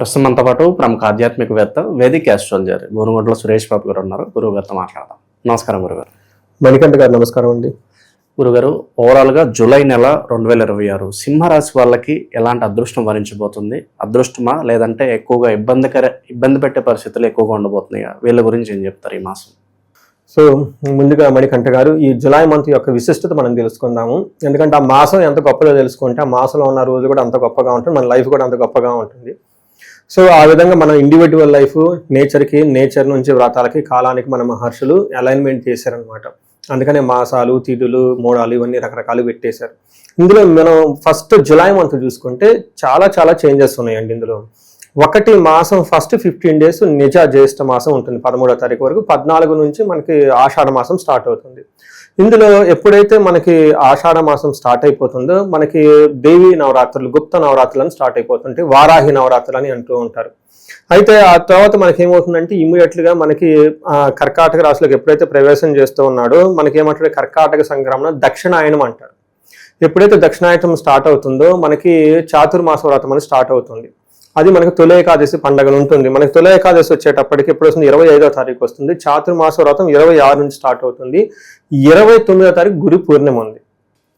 ప్రస్తుతం మనతో పాటు ప్రముఖ ఆధ్యాత్మికవేత్త వేదిక ఆస్ట్రాలజర్ గురుగొండల సురేష్ బాబు గారు ఉన్నారు. గురువు గారితో మాట్లాడదాం. నమస్కారం గురుగారు. మణికంఠ గారు నమస్కారం అండి. గురుగారు, ఓవరాల్గా జూలై నెల 2026 సింహరాశి వాళ్ళకి ఎలాంటి అదృష్టం వరించబోతుంది? అదృష్టమా లేదంటే ఎక్కువగా ఇబ్బంది పెట్టే పరిస్థితులు ఎక్కువగా ఉండబోతున్నాయా? వీళ్ళ గురించి ఏం చెప్తారు ఈ మాసం? సో ముందుగా మణికంఠ గారు, ఈ జులై మంత్ యొక్క విశిష్టత మనం తెలుసుకుందాము. ఎందుకంటే ఆ మాసం ఎంత గొప్పదో తెలుసుకుంటే ఆ మాసంలో ఉన్న రోజు కూడా అంత గొప్పగా ఉంటుంది, మన లైఫ్ కూడా అంత గొప్పగా ఉంటుంది. సో ఆ విధంగా మనం ఇండివిజువల్ లైఫ్ నేచర్ నుంచి వ్రతాలకి కాలానికి మన మహర్షులు అలైన్మెంట్ చేశారనమాట. అందుకనే మాసాలు, తిథులు, మోడాలు ఇవన్నీ రకరకాలు పెట్టేశారు. ఇందులో మనం ఫస్ట్ జులై మంత్ చూసుకుంటే చాలా చాలా చేంజెస్ ఉన్నాయండి. ఇందులో ఒకటి, మాసం ఫస్ట్ 15 days నిజ జ్యేష్ఠ మాసం ఉంటుంది 13వ తారీఖు వరకు. 14 నుంచి మనకి ఆషాఢ మాసం స్టార్ట్ అవుతుంది. ఇందులో ఎప్పుడైతే మనకి ఆషాఢ మాసం స్టార్ట్ అయిపోతుందో మనకి దేవి నవరాత్రులు, గుప్త నవరాత్రులు అని స్టార్ట్ అయిపోతుంటాయి. వారాహి నవరాత్రులు అని అంటూ ఉంటారు. అయితే ఆ తర్వాత మనకి ఏమవుతుందంటే ఇమ్మీడియట్గా మనకి కర్కాటక రాశిలోకి ఎప్పుడైతే ప్రవేశం చేస్తూ ఉన్నాడో మనకి ఏమంటారు, కర్కాటక సంక్రమణ దక్షిణాయనం అంటారు. ఎప్పుడైతే దక్షిణాయనం స్టార్ట్ అవుతుందో మనకి చాతుర్మాస వ్రతం అని స్టార్ట్ అవుతుంది. అది మనకి తొలి ఏకాదశి పండుగలు ఉంటుంది. మనకి తొలి ఏకాదశి వచ్చేటప్పటికి ఎప్పుడు వస్తుంది, 25వ తారీఖు వస్తుంది. చాతుర్మాస వ్రతం 26 నుంచి స్టార్ట్ అవుతుంది. 29వ తారీఖు గురు పూర్ణిమ ఉంది.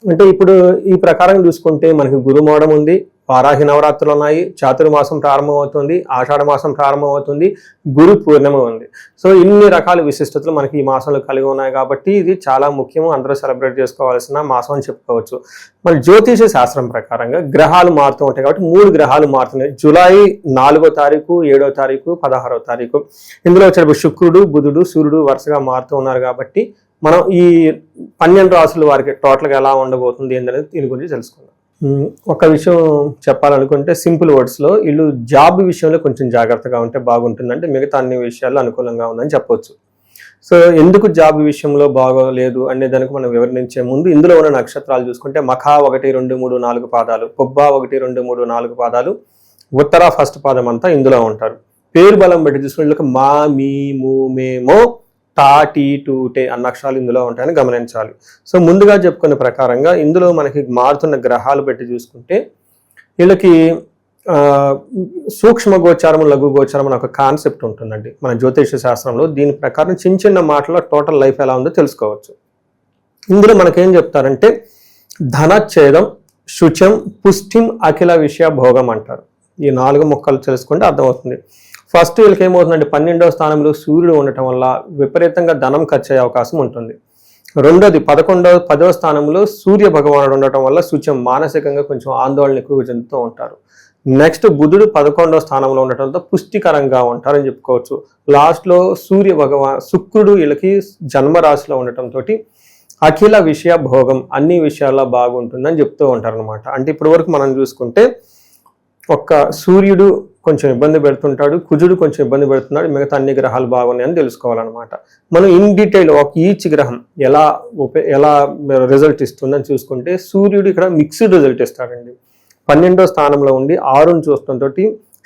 అంటే ఇప్పుడు ఈ ప్రకారం చూసుకుంటే మనకి గురుమోడం ఉంది, వారాహి నవరాత్రులు ఉన్నాయి, చాతుర్మాసం ప్రారంభం అవుతుంది, ఆషాఢ మాసం ప్రారంభం అవుతుంది, గురు పూర్ణిమ ఉంది. సో ఇన్ని రకాల విశిష్టతలు మనకి ఈ మాసంలో కలిగి ఉన్నాయి కాబట్టి ఇది చాలా ముఖ్యము, అందరూ సెలబ్రేట్ చేసుకోవాల్సిన మాసం అని చెప్పుకోవచ్చు. మన జ్యోతిష శాస్త్రం ప్రకారంగా గ్రహాలు మారుతూ ఉంటాయి కాబట్టి 3 గ్రహాలు మారుతున్నాయి. జూలై 4వ తారీఖు, 7వ తారీఖు, 16వ తారీఖు. ఇందులో వచ్చేటప్పుడు శుక్రుడు, బుధుడు, సూర్యుడు వరుసగా మారుతూ ఉన్నారు కాబట్టి మనం ఈ 12 రాసుల వారికి టోటల్గా ఎలా ఉండబోతుంది ఏంటనేది దీని గురించి తెలుసుకుందాం. ఒక విషయం చెప్పాలనుకుంటే సింపుల్ వర్డ్స్లో, వీళ్ళు జాబ్ విషయంలో కొంచెం జాగ్రత్తగా ఉంటే బాగుంటుందంటే మిగతా అన్ని విషయాల్లో అనుకూలంగా ఉందని చెప్పొచ్చు. సో ఎందుకు జాబ్ విషయంలో బాగోలేదు అనే దానికి మనం వివరించే ముందు ఇందులో ఉన్న నక్షత్రాలు చూసుకుంటే మఖా 1, 2, 3, 4 పాదాలు, పొబ్బా 1, 2, 3, 4 పాదాలు, ఉత్తర ఫస్ట్ పాదం అంతా ఇందులో ఉంటారు. పేరు బలం బట్టి చూసుకుంటే వీళ్ళకి మా, మీ, ము, మే, మో, టా, టీ, టు, టే అన్న అక్షరాలు ఇందులో ఉంటాయని గమనించాలి. సో ముందుగా చెప్పుకునే ప్రకారంగా ఇందులో మనకి మారుతున్న గ్రహాలు పెట్టి చూసుకుంటే వీళ్ళకి సూక్ష్మ గోచారం, లఘు గోచారం అనే ఒక కాన్సెప్ట్ ఉంటుందండి మన జ్యోతిష శాస్త్రంలో. దీని ప్రకారం చిన్న చిన్న మాటల్లో టోటల్ లైఫ్ ఎలా ఉందో తెలుసుకోవచ్చు. ఇందులో మనకేం చెప్తారంటే ధనచ్ఛేదం, శుచం, పుష్టిం, అఖిల విషయ భోగం అంటారు. ఈ 4 ముక్కలు తెలుసుకుంటే అర్థమవుతుంది. ఫస్ట్ వీళ్ళకి ఏమవుతుందంటే 12వ స్థానంలో సూర్యుడు ఉండటం వల్ల విపరీతంగా ధనం ఖర్చు అయ్యే అవకాశం ఉంటుంది. రెండోది 10వ స్థానంలో సూర్య భగవానుడు ఉండటం వల్ల శుచం, మానసికంగా కొంచెం ఆందోళన ఎక్కువగా చెందుతూ ఉంటారు. నెక్స్ట్ బుధుడు 11వ స్థానంలో ఉండటంతో పుష్టికరంగా ఉంటారని చెప్పుకోవచ్చు. లాస్ట్లో శుక్రుడు వీళ్ళకి జన్మరాశిలో ఉండటంతో అఖిల విషయ భోగం, అన్ని విషయాల్లో బాగుంటుందని చెప్తూ ఉంటారు అనమాట. అంటే ఇప్పటి వరకు మనం చూసుకుంటే ఒక్క సూర్యుడు కొంచెం ఇబ్బంది పెడుతుంటాడు, కుజుడు కొంచెం ఇబ్బంది పెడుతున్నాడు, మిగతా అన్ని గ్రహాలు బాగున్నాయని తెలుసుకోవాలన్నమాట. మనం ఇన్ డీటెయిల్ ఈచ్ గ్రహం ఎలా రిజల్ట్ ఇస్తుందని చూసుకుంటే సూర్యుడు ఇక్కడ మిక్స్డ్ రిజల్ట్ ఇస్తాడండి. 12వ స్థానంలో ఉండి 6ని చూడటంతో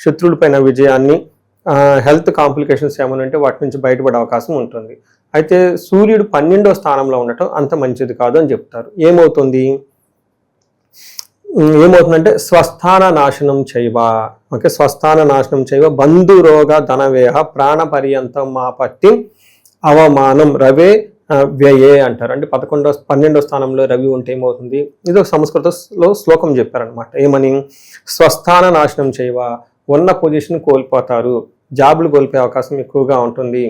శత్రువుల పైన విజయాన్ని, హెల్త్ కాంప్లికేషన్స్ ఏమైనా ఉంటే వాటి నుంచి బయటపడే అవకాశం ఉంటుంది. అయితే సూర్యుడు 12వ స్థానంలో ఉండటం అంత మంచిది కాదు అని చెప్తారు. ఏమవుతుందంటే స్వస్థాన నాశనం చేయవ, ఓకే, స్వస్థాన నాశనం చేయవ, బంధురోగ ధనవేహ, ప్రాణ పర్యంతం మా పట్టి అవమానం రవే వ్యయే అంటారు. అంటే 12వ స్థానంలో రవి ఉంటే ఏమవుతుంది, ఇది ఒక సంస్కృతంలో శ్లోకం చెప్పారనమాట. ఏమని, స్వస్థాన నాశనం చేయవ, ఉన్న పొజిషన్ కోల్పోతారు, జాబులు కోల్పోయే అవకాశం ఎక్కువగా ఉంటుంది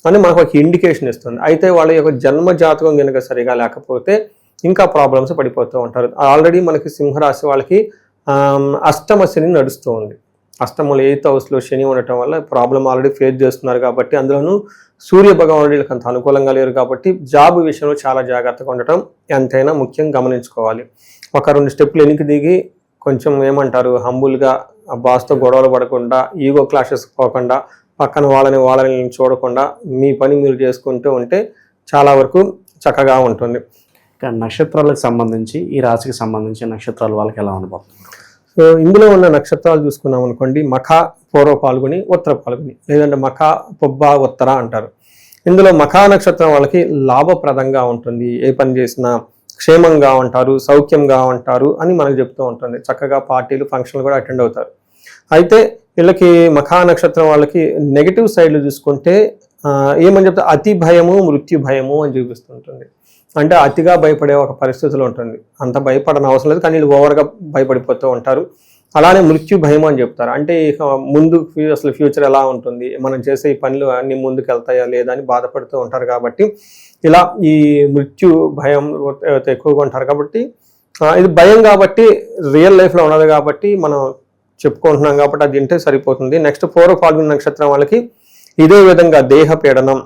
అని మనకు ఒక ఇండికేషన్ ఇస్తుంది. అయితే వాళ్ళ యొక్క జన్మ జాతకం కనుక సరిగా లేకపోతే ఇంకా ప్రాబ్లమ్స్ పడిపోతూ ఉంటారు. ఆల్రెడీ మనకి సింహరాశి వాళ్ళకి అష్టమ శని నడుస్తూ ఉంది. అష్టమంలో 8th హౌస్లో శని ఉండటం వల్ల ప్రాబ్లం ఆల్రెడీ ఫేస్ చేస్తున్నారు కాబట్టి, అందులోనూ సూర్య భగవానుడికి అంత అనుకూలంగా లేరు కాబట్టి జాబ్ విషయంలో చాలా జాగ్రత్తగా ఉండటం ఎంతైనా ముఖ్యం, గమనించుకోవాలి. ఒక 2 స్టెప్పులు వెనక్కి దిగి కొంచెం ఏమంటారు హంబుల్గా బాస్తో గొడవలు పడకుండా, ఈగో క్లాషెస్ పోకుండా, పక్కన వాళ్ళని చూడకుండా మీ పని మీరు చేసుకుంటూ ఉంటే చాలా వరకు చక్కగా ఉంటుంది. నక్షత్రాలకు సంబంధించి, ఈ రాశికి సంబంధించి నక్షత్రాలు వాళ్ళకి ఎలా ఉండబోతుంది? సో ఇందులో ఉన్న నక్షత్రాలు చూసుకున్నాం అనుకోండి, మఖ, పూర్వ పాల్గొని, ఉత్తర పాల్గొని, లేదంటే మఖ, పొబ్బ, ఉత్తర అంటారు. ఇందులో మఖా నక్షత్రం వాళ్ళకి లాభప్రదంగా ఉంటుంది, ఏ పని చేసినా క్షేమంగా ఉంటారు, సౌఖ్యంగా ఉంటారు అని మనకు చెప్తూ ఉంటుంది. చక్కగా పార్టీలు, ఫంక్షన్లు కూడా అటెండ్ అవుతారు. అయితే వీళ్ళకి మఖా నక్షత్రం వాళ్ళకి నెగిటివ్ సైడ్లు చూసుకుంటే ఏమని చెప్తే అతి భయము మృత్యు భయము అని చూపిస్తుంటుంది. అంటే అతిగా భయపడే ఒక పరిస్థితులు ఉంటుంది. అంత భయపడని అవసరం లేదు, కానీ వీళ్ళు ఓవర్గా భయపడిపోతూ ఉంటారు. అలానే మృత్యు భయం అని చెప్తారు. అంటే ఇక ముందు అసలు ఫ్యూచర్ ఎలా ఉంటుంది, మనం చేసే ఈ పనులు అన్ని ముందుకు వెళ్తాయా లేదా అని బాధపడుతూ ఉంటారు. కాబట్టి ఇలా ఈ మృత్యు భయం ఎక్కువగా ఉంటారు. కాబట్టి ఇది భయం కాబట్టి రియల్ లైఫ్లో ఉన్నది కాబట్టి మనం చెప్పుకుంటున్నాం కాబట్టి అది వింటే సరిపోతుంది. నెక్స్ట్ పూర్వ ఫాల్గుణ నక్షత్రం వాళ్ళకి ఇదే విధంగా దేహ పీడనం,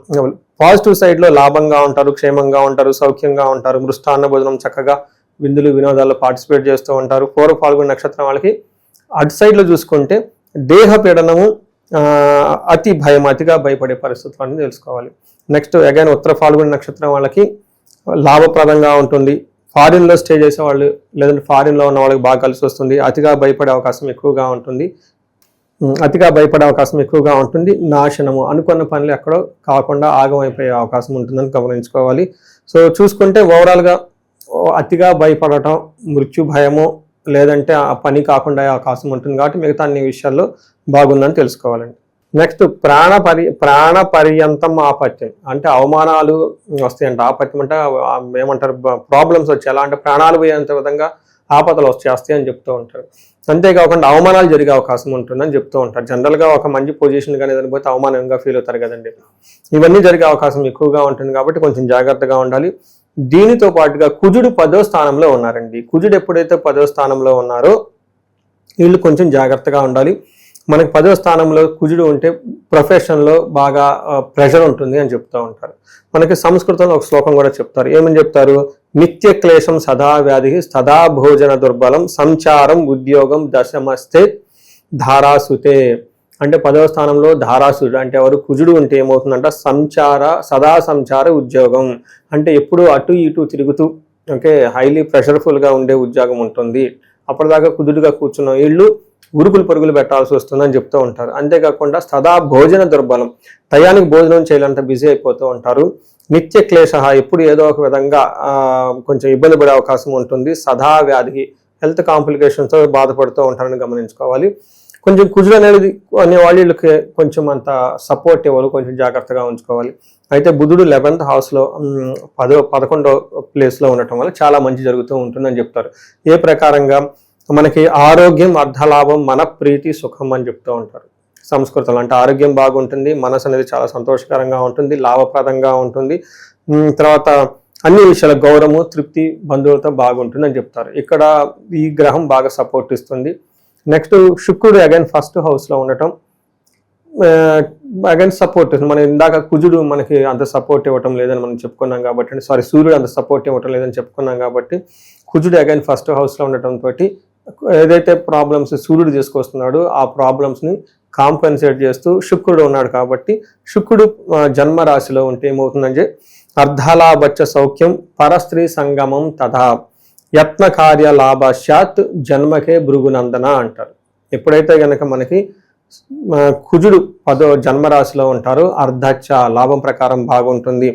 పాజిటివ్ సైడ్లో లాభంగా ఉంటారు, క్షేమంగా ఉంటారు, సౌఖ్యంగా ఉంటారు, మృష్టాన్న భోజనం, చక్కగా విందులు వినోదాల్లో పార్టిసిపేట్ చేస్తూ ఉంటారు. పూర్వ ఫాల్గుణ నక్షత్రం వాళ్ళకి అటు సైడ్లో చూసుకుంటే దేహ పీడనము, అతి భయం, అతిగా భయపడే పరిస్థితులను తెలుసుకోవాలి. నెక్స్ట్ అగైన్ ఉత్తర ఫాల్గుణ నక్షత్రం వాళ్ళకి లాభప్రదంగా ఉంటుంది. ఫారిన్లో స్టే చేసే వాళ్ళు లేదంటే ఫారిన్లో ఉన్న వాళ్ళకి బాగా కలిసి వస్తుంది. అతిగా భయపడే అవకాశం ఎక్కువగా ఉంటుంది. నాశనము, అనుకున్న పనులు ఎక్కడో కాకుండా ఆగమైపోయే అవకాశం ఉంటుందని గమనించుకోవాలి. సో చూసుకుంటే ఓవరాల్గా అతిగా భయపడటం, మృత్యు భయము లేదంటే ఆ పని కాకుండా అవకాశం ఉంటుంది. కాబట్టి మిగతా అన్ని విషయాల్లో బాగుందని తెలుసుకోవాలండి. నెక్స్ట్ ప్రాణ పర్యంతం ఆపత్యం, అంటే అవమానాలు వస్తాయంట. ఆపత్యం అంటే ఏమంటారు, ప్రాబ్లమ్స్ వచ్చాయి. ఎలా అంటే ప్రాణాలు పోయేంత విధంగా ఆపదలు వస్తాయి అని చెప్తూ ఉంటారు. అంతేకాకుండా అవమానాలు జరిగే అవకాశం ఉంటుందని చెప్తూ ఉంటారు. జనరల్గా ఒక మంచి పొజిషన్ కానీ ఏదైనా పోతే అవమానంగా ఫీల్ అవుతారు కదండి. ఇవన్నీ జరిగే అవకాశం ఎక్కువగా ఉంటుంది కాబట్టి కొంచెం జాగ్రత్తగా ఉండాలి. దీనితో పాటుగా కుజుడు 10వ స్థానంలో ఉన్నారండి. కుజుడు ఎప్పుడైతే 10వ స్థానంలో ఉన్నారో వీళ్ళు కొంచెం జాగ్రత్తగా ఉండాలి. మనకి 10వ స్థానంలో కుజుడు ఉంటే ప్రొఫెషన్లో బాగా ప్రెషర్ ఉంటుంది అని చెప్తూ ఉంటారు. మనకి సంస్కృతంలో ఒక శ్లోకం కూడా చెప్తారు. ఏమని చెప్తారు, నిత్య క్లేశం సదా వ్యాధి సదా భోజన దుర్బలం సంచారం ఉద్యోగం దశమస్తే ధారాసుతే. అంటే 10వ స్థానంలో ధారాసుడు అంటే ఎవరు, కుజుడు ఉంటే ఏమవుతుందంట, సదా సంచార ఉద్యోగం, అంటే ఎప్పుడు అటు ఇటు తిరుగుతూ హైలీ ప్రెషర్ఫుల్గా ఉండే ఉద్యోగం ఉంటుంది. అప్పటిదాకా కుజుడుగా కూర్చున్న వీళ్ళు ఉరుకులు పరుగులు పెట్టాల్సి వస్తుందని చెప్తూ ఉంటారు. అంతేకాకుండా సదా భోజన దుర్బలం, టయానికి భోజనం చేయాలంటే బిజీ అయిపోతూ ఉంటారు. నిత్య క్లేశ, ఎప్పుడు ఏదో ఒక విధంగా కొంచెం ఇబ్బంది పడే అవకాశం ఉంటుంది. సదా వ్యాధి, హెల్త్ కాంప్లికేషన్స్తో బాధపడుతూ ఉంటారని గమనించుకోవాలి. కొంచెం కుజుడు అనేది అనే వాళ్ళకి కొంచెం అంత సపోర్ట్ ఇవ్వాలి, కొంచెం జాగ్రత్తగా ఉంచుకోవాలి. అయితే బుధుడు 11th హౌస్లో 11వ ప్లేస్లో ఉండటం వల్ల చాలా మంచి జరుగుతూ ఉంటుందని చెప్తారు. ఏ ప్రకారంగా మనకి ఆరోగ్యం, అర్ధలాభం, మన ప్రీతి, సుఖం అని చెప్తూ ఉంటారు సంస్కృతంలో. అంటే ఆరోగ్యం బాగుంటుంది, మనసు అనేది చాలా సంతోషకరంగా ఉంటుంది, లాభప్రదంగా ఉంటుంది. తర్వాత అన్ని విషయాల గౌరవము, తృప్తి, బంధువులతో బాగుంటుంది అని చెప్తారు. ఇక్కడ ఈ గ్రహం బాగా సపోర్ట్ ఇస్తుంది. నెక్స్ట్ శుక్రుడు అగైన్ 1st హౌస్లో ఉండటం అగైన్ సపోర్ట్. మనం ఇందాక కుజుడు మనకి అంత సపోర్ట్ ఇవ్వటం లేదని మనం చెప్పుకున్నాం కాబట్టి, సూర్యుడు అంత సపోర్ట్ ఇవ్వటం లేదని చెప్పుకున్నాం కాబట్టి కుజుడు అగైన్ 1st హౌస్లో ఉండటంతో ఏదైతే ప్రాబ్లమ్స్ సూర్యుడు తీసుకొస్తున్నాడో ఆ ప్రాబ్లమ్స్ని కాంపెన్సేట్ చేస్తూ శుక్రుడు ఉన్నాడు. కాబట్టి శుక్రుడు జన్మరాశిలో ఉంటే ఏమవుతుందంటే అర్ధలాభచ్చ సౌఖ్యం పరస్త్రీ సంగమం తథా యత్న కార్య లాభాశ్యాత్ జన్మకే భృగునందన అంటారు. ఎప్పుడైతే గనక మనకి కుజుడు 10వ జన్మరాశిలో ఉంటారో అర్ధచ్చ లాభం ప్రకారం బాగుంటుంది.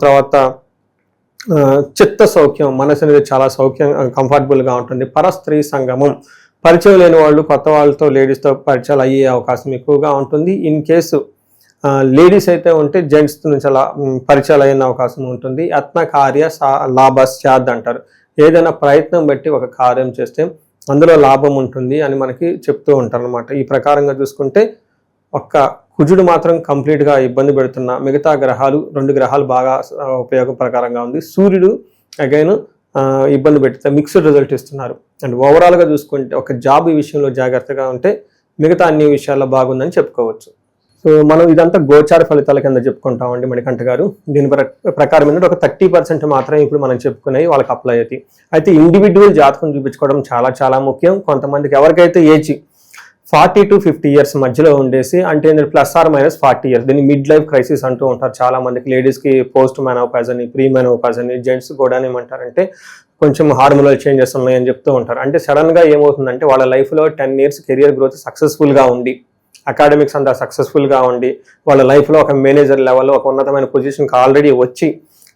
తర్వాత చిత్త సౌఖ్యం, మనసు అనేది చాలా సౌఖ్యం కంఫర్టబుల్గా ఉంటుంది. పరస్త్రీ సంగమం, పరిచయం లేని వాళ్ళు కొత్త వాళ్ళతో లేడీస్తో పరిచయాలు అయ్యే అవకాశం ఎక్కువగా ఉంటుంది. ఇన్ కేసు లేడీస్ అయితే ఉంటే జెంట్స్ నుంచి అలా పరిచయాలు అయిన అవకాశం ఉంటుంది. యత్న కార్య లాభస్యాద్ అంటారు. ఏదైనా ప్రయత్నం బట్టి ఒక కార్యం చేస్తే అందులో లాభం ఉంటుంది అని మనకి చెప్తూ ఉంటారు అనమాట. ఈ ప్రకారంగా చూసుకుంటే ఒక్క కుజుడు మాత్రం కంప్లీట్గా ఇబ్బంది పెడుతున్న, మిగతా గ్రహాలు 2 గ్రహాలు బాగా ఉపయోగ ప్రకారంగా ఉంది. సూర్యుడు అగైన్ ఇబ్బంది పెడితే మిక్స్డ్ రిజల్ట్ ఇస్తున్నారు. అండ్ ఓవరాల్గా చూసుకుంటే ఒక జాబ్ విషయంలో జాగ్రత్తగా ఉంటే మిగతా అన్ని విషయాల్లో బాగుందని చెప్పుకోవచ్చు. సో మనం ఇదంతా గోచార ఫలితాల కింద చెప్పుకుంటామండి మణికంఠ గారు. దీని ప్రకారం ఏంటంటే ఒక 30% మాత్రమే ఇప్పుడు మనం చెప్పుకునేవి వాళ్ళకి అప్లై అవుతాయి. అయితే ఇండివిజువల్ జాతకం చూపించుకోవడం చాలా చాలా ముఖ్యం. కొంతమందికి ఎవరికైతే ఏజ్ 40 to 50 years మధ్యలో ఉండేసి, అంటే +or- 40 years, దీన్ని మిడ్ లైఫ్ క్రైసిస్ అంటూ ఉంటారు చాలా మందికి. లేడీస్కి పోస్ట్ మెనోపాజ్ అని, ప్రీ మెనోపాజ్ అని, జెంట్స్ కూడా ఏమంటారంటే కొంచెం హార్మోనల్ చేంజెస్ ఉన్నాయని చెప్తూ ఉంటారు. అంటే సడన్గా ఏమవుతుందంటే వాళ్ళ లైఫ్లో 10 years కెరియర్ గ్రోత్ సక్సెస్ఫుల్గా ఉండి, అకాడమిక్స్ అంతా సక్సెస్ఫుల్గా ఉండి, వాళ్ళ లైఫ్లో ఒక మేనేజర్ లెవెల్లో ఒక ఉన్నతమైన పొజిషన్కి ఆల్రెడీ వచ్చి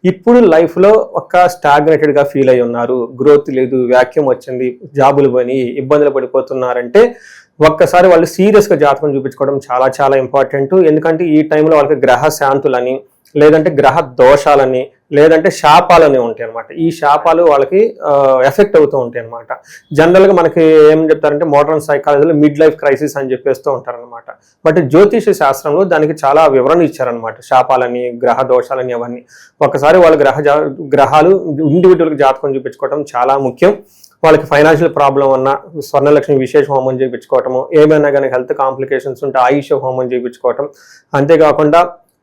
ఇప్పుడు లైఫ్లో ఒక స్టాగ్నేటెడ్గా ఫీల్ అయి ఉన్నారు, గ్రోత్ లేదు, వ్యాక్యూమ్ వచ్చింది, జాబులు పోయి ఇబ్బందులు పడిపోతున్నారంటే ఒక్కసారి వాళ్ళు సీరియస్గా జాతకం చూపించుకోవడం చాలా చాలా ఇంపార్టెంట్. ఎందుకంటే ఈ టైంలో వాళ్ళకి గ్రహ శాంతులని, లేదంటే గ్రహ దోషాలని, లేదంటే శాపాలని ఉంటాయి అనమాట. ఈ శాపాలు వాళ్ళకి ఎఫెక్ట్ అవుతూ ఉంటాయి అనమాట. జనరల్గా మనకి ఏం చెప్తారంటే మోడర్న్ సైకాలజీలో మిడ్ లైఫ్ క్రైసిస్ అని చెప్పేస్తూ ఉంటారనమాట. బట్ జ్యోతిష శాస్త్రంలో దానికి చాలా వివరణ ఇచ్చారనమాట. శాపాలని, గ్రహ దోషాలని అవన్నీ. ఒకసారి వాళ్ళ గ్రహాలు ఇండివిజువల్గా జాతకం చూపించుకోవడం చాలా ముఖ్యం. వాళ్ళకి ఫైనాన్షియల్ ప్రాబ్లం ఉన్న స్వర్ణలక్ష్మి విశేష హోమం చేయించుకోవటము, ఏమైనా కానీ హెల్త్ కాంప్లికేషన్స్ ఉంటే ఆయుష హోమం చేయించుకోవటం, అంతేకాకుండా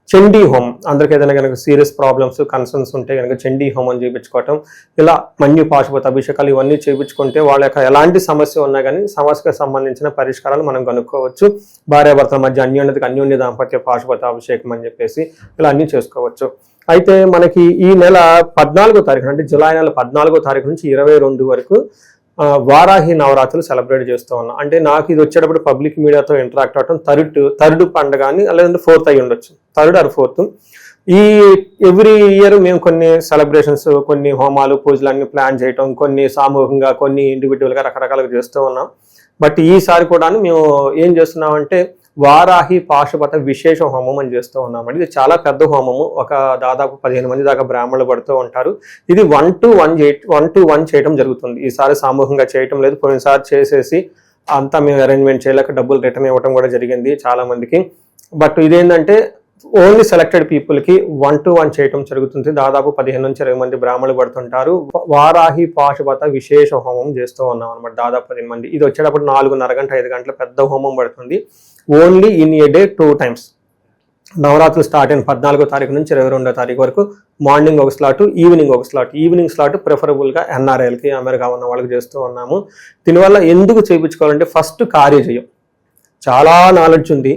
చండీ హోమం, అందరికి ఏదైనా కనుక సీరియస్ ప్రాబ్లమ్స్ కన్సర్న్స్ ఉంటే కనుక చండీ హోమం చేయించుకోవటం, ఇలా మన్యు పాశుపత అభిషేకాలు ఇవన్నీ చేయించుకుంటే వాళ్ళ యొక్క ఎలాంటి సమస్య ఉన్నా కానీ సమస్యకు సంబంధించిన పరిష్కారాలు మనం కనుక్కోవచ్చు. భార్యాభర్తల మధ్య అన్యోన్య దాంపత్య పాశుపత అభిషేకం అని చెప్పేసి ఇలా అన్నీ చేసుకోవచ్చు. అయితే మనకి ఈ నెల 14వ తారీఖు అంటే జూలై నెల 14వ తారీఖు నుంచి 22 వరకు వారాహి నవరాత్రులు సెలబ్రేట్ చేస్తూ ఉన్నాం. అంటే నాకు ఇది వచ్చేటప్పుడు పబ్లిక్ మీడియాతో ఇంటరాక్ట్ అవటం థర్డ్ పండుగ అని, లేదంటే 4th అయి ఉండొచ్చు, 3rd or 4th. ఈ ఎవ్రీ ఇయర్ మేము కొన్ని సెలబ్రేషన్స్, కొన్ని హోమాలు, పూజలు అన్ని ప్లాన్ చేయటం, కొన్ని సామూహికంగా, కొన్ని ఇండివిజువల్గా రకరకాలుగా చేస్తూ ఉన్నాం. బట్ ఈసారి కూడా మేము ఏం చేస్తున్నామంటే వారాహి పాశుపత విశేష హోమం అని చేస్తూ ఉన్నామండి. ఇది చాలా పెద్ద హోమము. ఒక దాదాపు 15 మంది దాకా బ్రాహ్మణులు పడుతూ ఉంటారు. ఇది 1-to-1 చేయడం జరుగుతుంది. ఈసారి సామూహికంగా చేయటం లేదు. పోయినసారి చేసేసి అంతా మేము అరేంజ్మెంట్ చేయలేక డబ్బులు రిటర్న్ ఇవ్వడం కూడా జరిగింది చాలా మందికి. బట్ ఇదేంటంటే ఓన్లీ సెలెక్టెడ్ పీపుల్కి 1-to-1 చేయటం జరుగుతుంది. దాదాపు 15 నుంచి 20 మంది బ్రాహ్మణులు పడుతుంటారు. వారాహి పాశుపత విశేష హోమం చేస్తూ ఉన్నాం అనమాట. దాదాపు 15 మంది. ఇది వచ్చేటప్పుడు 4:30 గంటల 5 గంటల పెద్ద హోమం పడుతుంది. Only in a day 2 times. నవరాత్రులు స్టార్ట్ అయిన 14వ తారీఖు నుంచి 22వ తారీఖు వరకు మార్నింగ్ ఒక స్లాట్, ఈవినింగ్ ఒక స్లాట్. ఈవినింగ్ స్లాట్ ప్రిఫరబుల్గా NRIలకి, అమెరికా ఉన్న వాళ్ళకి చేస్తూ ఉన్నాము. దీనివల్ల ఎందుకు చేయించుకోవాలంటే ఫస్ట్ కార్యజయం. చాలా నాలెడ్జ్ ఉంది,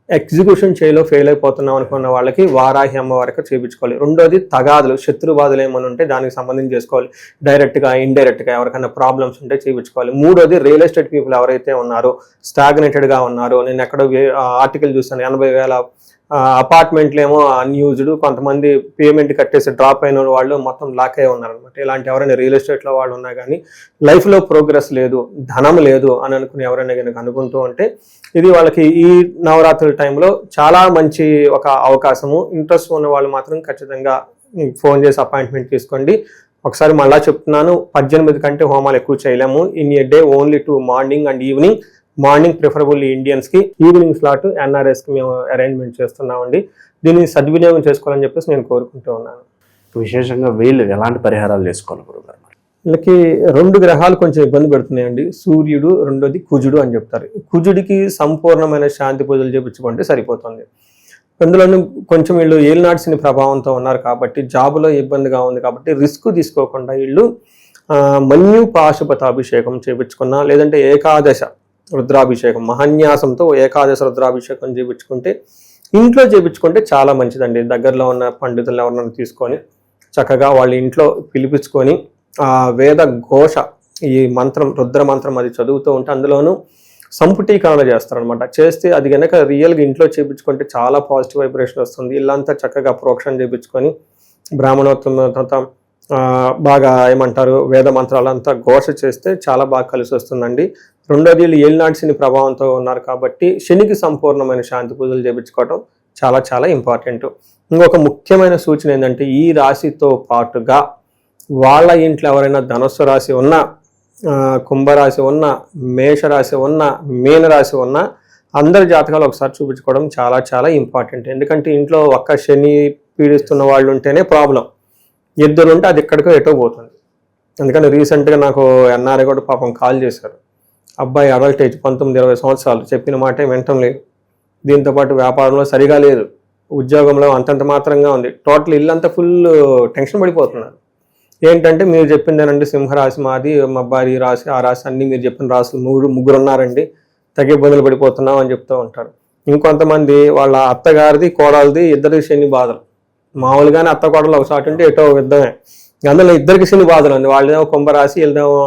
ఎగ్జిక్యూషన్ చేయలో ఫెయిల్ అయిపోతున్నాం అనుకున్న వాళ్ళకి వారాహి అమ్మవారికి చేయించుకోవాలి. రెండోది తగాదులు, శత్రుబాధలు ఏమైనా ఉంటే దానికి సంబంధించి చేసుకోవాలి. డైరెక్ట్గా, ఇండైరెక్ట్గా ఎవరికైనా ప్రాబ్లమ్స్ ఉంటే చేయించుకోవాలి. మూడోది రియల్ ఎస్టేట్ పీపుల్ ఎవరైతే ఉన్నారో, స్టాగ్నేటెడ్గా ఉన్నారో, నేను ఎక్కడో ఆర్టికల్ చూస్తాను 80,000 అపార్ట్మెంట్లు ఏమో అన్యూజ్డ్, కొంతమంది పేమెంట్ కట్టేసి డ్రాప్ అయిన వాళ్ళు మొత్తం లాక్ అయి ఉన్నారనమాట. ఇలాంటి ఎవరైనా రియల్ ఎస్టేట్లో వాళ్ళు ఉన్నా కానీ లైఫ్లో ప్రోగ్రెస్ లేదు, ధనం లేదు అని అనుకుని ఎవరైనా కనుక అనుకుంటూ ఉంటే ఇది వాళ్ళకి ఈ నవరాత్రుల టైంలో చాలా మంచి ఒక అవకాశము. ఇంట్రెస్ట్ ఉన్న వాళ్ళు మాత్రం ఖచ్చితంగా ఫోన్ చేసి అపాయింట్మెంట్ తీసుకోండి. ఒకసారి మళ్ళా చెప్తున్నాను, 18 కంటే హోమాలు ఎక్కువ చేయలేము. In a day only 2 morning and evening. Morning preferably ఇండియన్స్కి, ఈవినింగ్ స్లాట్ NRSకి మేము అరేంజ్మెంట్ చేస్తున్నామండి. దీన్ని సద్వినియోగం చేసుకోవాలని చెప్పేసి నేను కోరుకుంటూ ఉన్నాను. విశేషంగా వీళ్ళు ఎలాంటి పరిహారాలు చేసుకోవాలి గురుగారు? వీళ్ళకి 2 గ్రహాలు కొంచెం ఇబ్బంది పెడుతున్నాయండి. సూర్యుడు, రెండోది కుజుడు అని చెప్తారు. కుజుడికి సంపూర్ణమైన శాంతి పూజలు చేయించుకుంటే సరిపోతుంది. అందులోనూ కొంచెం వీళ్ళు ఏలినాటి శని ప్రభావంతో ఉన్నారు కాబట్టి, జాబులో ఇబ్బందిగా ఉంది కాబట్టి రిస్క్ తీసుకోకుండా వీళ్ళు మన్యు పాశుపత అభిషేకం చేయించుకున్నా, లేదంటే ఏకాదశ రుద్రాభిషేకం, మహాన్యాసంతో ఏకాదశ రుద్రాభిషేకం చేయించుకుంటే, ఇంట్లో చేయించుకుంటే చాలా మంచిదండి. దగ్గరలో ఉన్న పండితులు ఎవరినైనా తీసుకొని చక్కగా వాళ్ళ ఇంట్లో పిలిపించుకొని వేద ఘోష, ఈ మంత్రం, రుద్ర మంత్రం అది చదువుతూ ఉంటే అందులోనూ సంపుటీకరణ చేస్తారనమాట. చేస్తే అది కనుక రియల్గా ఇంట్లో చేయించుకుంటే చాలా పాజిటివ్ వైబ్రేషన్ వస్తుంది. ఇల్లంతా చక్కగా ప్రోక్షణ చేయించుకొని బ్రాహ్మణోత్తమంతా బాగా ఏమంటారు వేద మంత్రాలంతా ఘోష చేస్తే చాలా బాగా కలిసి వస్తుందండి. రెండోది వీళ్ళు ఏలినాటి శని ప్రభావంతో ఉన్నారు కాబట్టి శనికి సంపూర్ణమైన శాంతి పూజలు చేయించుకోవడం చాలా చాలా ఇంపార్టెంట్. ఇంకొక ముఖ్యమైన సూచన ఏంటంటే ఈ రాశితో పాటుగా వాళ్ళ ఇంట్లో ఎవరైనా ధనుస్సు రాశి ఉన్నా, కుంభరాశి ఉన్నా, మేషరాశి ఉన్నా, మీనరాశి ఉన్నా అందరి జాతకాలు ఒకసారి చూపించుకోవడం చాలా చాలా ఇంపార్టెంట్. ఎందుకంటే ఇంట్లో ఒక్క శని పీడిస్తున్న వాళ్ళు ఉంటేనే ప్రాబ్లం, ఇద్దరు ఉంటే అది ఎక్కడికో ఎటో పోతుంది. అందుకని రీసెంట్గా నాకు NRI కూడా పాపం కాల్ చేశారు. అబ్బాయి అడల్ట్ ఏజ్ 19-20 సంవత్సరాలు, చెప్పిన మాటే వినటం లేదు. దీంతోపాటు వ్యాపారంలో సరిగా లేదు, ఉద్యోగంలో అంతంత మాత్రంగా ఉంది. టోటల్ ఇల్లంతా ఫుల్ టెన్షన్ పడిపోతున్నారు. ఏంటంటే మీరు చెప్పిందేనండి, సింహరాశి మాది, మా అబ్బాయి రాశి, ఆ రాశి అన్ని మీరు చెప్పిన రాశులు ముగ్గురు ఉన్నారండి, తగ్గే ఇబ్బందులు పడిపోతున్నాం అని చెప్తూ ఉంటారు. ఇంకొంతమంది వాళ్ళ అత్తగారిది, కోడలది ఇద్దరి శని బాధలు. మామూలుగానే అత్త కోడలు ఒక సాటి ఉంటే ఎటో యుద్ధమే. అందులో ఇద్దరికి శని బాధలు ఉంది. వాళ్ళేమో కుంభరాశి, వీళ్ళేమో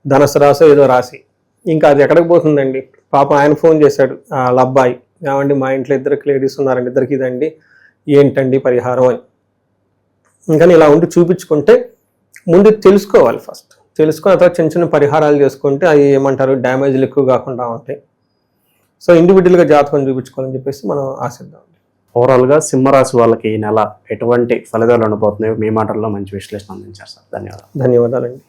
ధనుసు రాశి ఏదో రాశి. ఇంకా అది ఎక్కడికి పోతుందండి? పాపం ఆయన ఫోన్ చేశాడు వాళ్ళ అబ్బాయి, ఏమండి మా ఇంట్లో ఇద్దరికి లేడీస్ ఉన్నారండి, ఇద్దరికి ఇదండి, ఏంటండి పరిహారం అని. ఇంకా ఇలా ఉండి చూపించుకుంటే ముందు తెలుసుకోవాలి. ఫస్ట్ తెలుసుకున్న తర్వాత చిన్న చిన్న పరిహారాలు చేసుకుంటే అవి ఏమంటారు డ్యామేజ్లు ఎక్కువ కాకుండా ఉంటాయి. సో ఇండివిజువల్గా జాతకం చూపించుకోవాలని చెప్పేసి మనం ఆశిద్దాం. ఓవరాల్గా సింహరాశి వాళ్ళకి ఈ నెల ఎటువంటి ఫలితాలు ఉండబోతున్నాయో మీ మాటల్లో మంచి విశ్లేషణ అందించారు సార్. ధన్యవాదాలు. ధన్యవాదాలండి.